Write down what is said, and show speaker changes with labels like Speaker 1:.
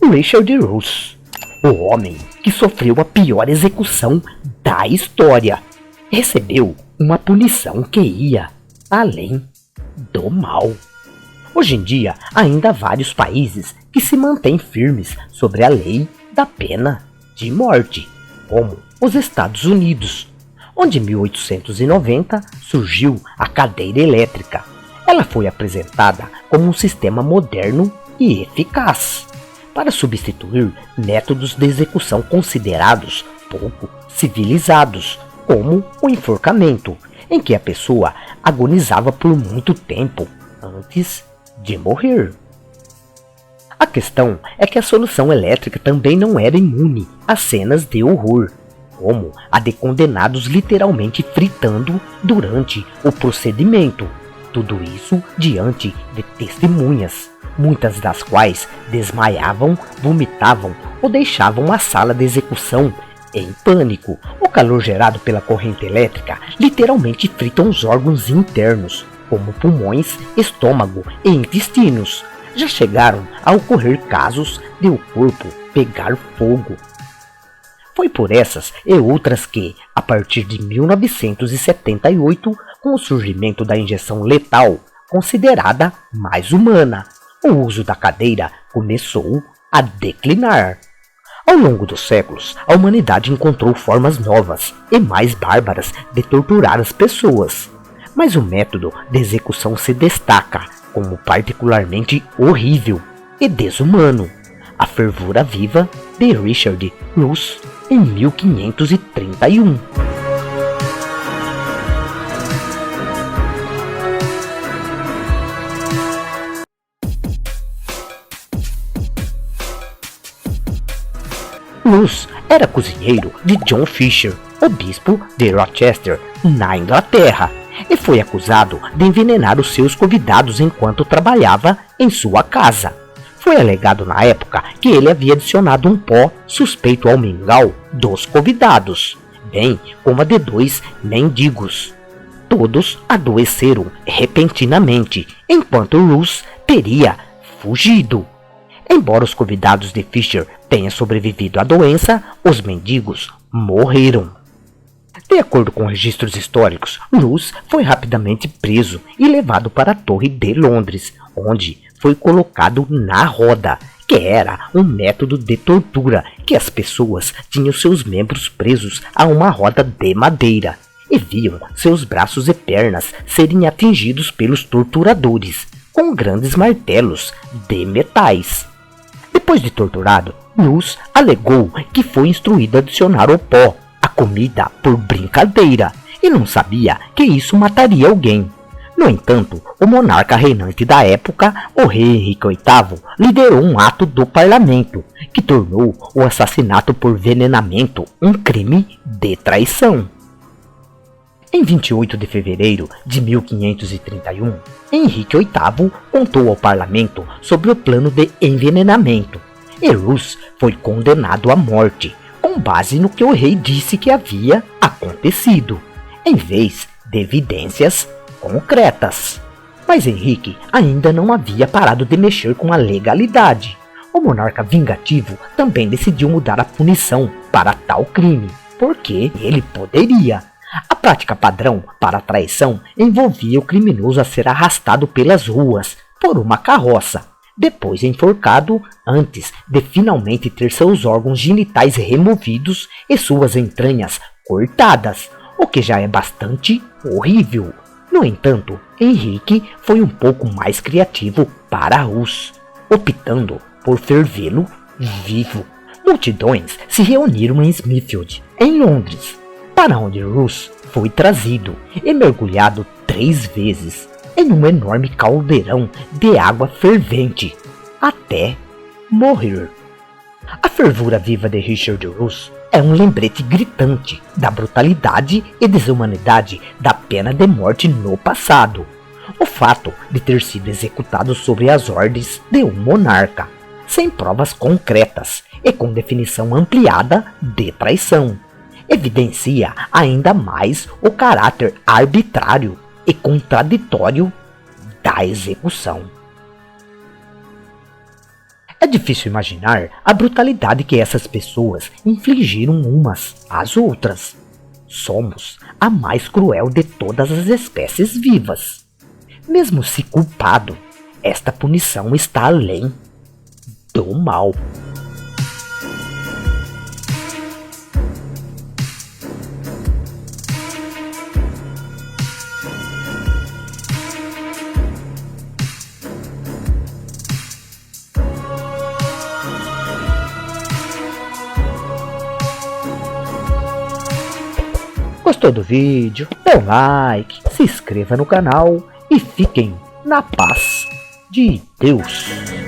Speaker 1: Richard Roos, o homem que sofreu a pior execução da história, recebeu uma punição que ia além do mal. Hoje em dia, ainda há vários países que se mantêm firmes sobre a lei da pena de morte, como os Estados Unidos, onde em 1890 surgiu a cadeira elétrica. Ela foi apresentada como um sistema moderno e eficaz para substituir métodos de execução considerados pouco civilizados, como o enforcamento, em que a pessoa agonizava por muito tempo antes de morrer. A questão é que a solução elétrica também não era imune a cenas de horror, como a de condenados literalmente fritando durante o procedimento. Tudo isso diante de testemunhas, muitas das quais desmaiavam, vomitavam ou deixavam a sala de execução em pânico. O calor gerado pela corrente elétrica literalmente frita os órgãos internos, como pulmões, estômago e intestinos. Já chegaram a ocorrer casos de o corpo pegar fogo. Foi por essas e outras que, a partir de 1978, com o surgimento da injeção letal, considerada mais humana, o uso da cadeira começou a declinar. Ao longo dos séculos, a humanidade encontrou formas novas e mais bárbaras de torturar as pessoas, mas o método de execução se destaca como particularmente horrível e desumano: a fervura viva de Richard Roos em 1531. Roos era cozinheiro de John Fisher, o bispo de Rochester, na Inglaterra, e foi acusado de envenenar os seus convidados enquanto trabalhava em sua casa. Foi alegado na época que ele havia adicionado um pó suspeito ao mingau dos convidados, bem como a de 2 mendigos. Todos adoeceram repentinamente, enquanto Roos teria fugido. Embora os convidados de Fisher tenham sobrevivido à doença, os mendigos morreram. De acordo com registros históricos, Roos foi rapidamente preso e levado para a Torre de Londres, onde foi colocado na roda, que era um método de tortura que as pessoas tinham seus membros presos a uma roda de madeira e viam seus braços e pernas serem atingidos pelos torturadores com grandes martelos de metais. Depois de torturado, Roos alegou que foi instruído a adicionar o pó à comida por brincadeira e não sabia que isso mataria alguém. No entanto, o monarca reinante da época, o rei Henrique VIII, liderou um ato do parlamento que tornou o assassinato por envenenamento um crime de traição. Em 28 de fevereiro de 1531, Henrique VIII contou ao parlamento sobre o plano de envenenamento, e Roos foi condenado à morte, com base no que o rei disse que havia acontecido, em vez de evidências concretas. Mas Henrique ainda não havia parado de mexer com a legalidade. O monarca vingativo também decidiu mudar a punição para tal crime, porque ele poderia. A prática padrão para a traição envolvia o criminoso a ser arrastado pelas ruas por uma carroça, depois enforcado antes de finalmente ter seus órgãos genitais removidos e suas entranhas cortadas, o que já é bastante horrível. No entanto, Henrique foi um pouco mais criativo para Roos, optando por fervê-lo vivo. Multidões se reuniram em Smithfield, em Londres, para onde Roos foi trazido e mergulhado 3 vezes em um enorme caldeirão de água fervente, até morrer. A fervura viva de Richard Roos é um lembrete gritante da brutalidade e desumanidade da pena de morte no passado. O fato de ter sido executado sob as ordens de um monarca, sem provas concretas e com definição ampliada de traição, evidencia ainda mais o caráter arbitrário e contraditório da execução. É difícil imaginar a brutalidade que essas pessoas infligiram umas às outras. Somos a mais cruel de todas as espécies vivas. Mesmo se culpado, esta punição está além do mal. Gostou do vídeo? Dê um like, se inscreva no canal e fiquem na paz de Deus.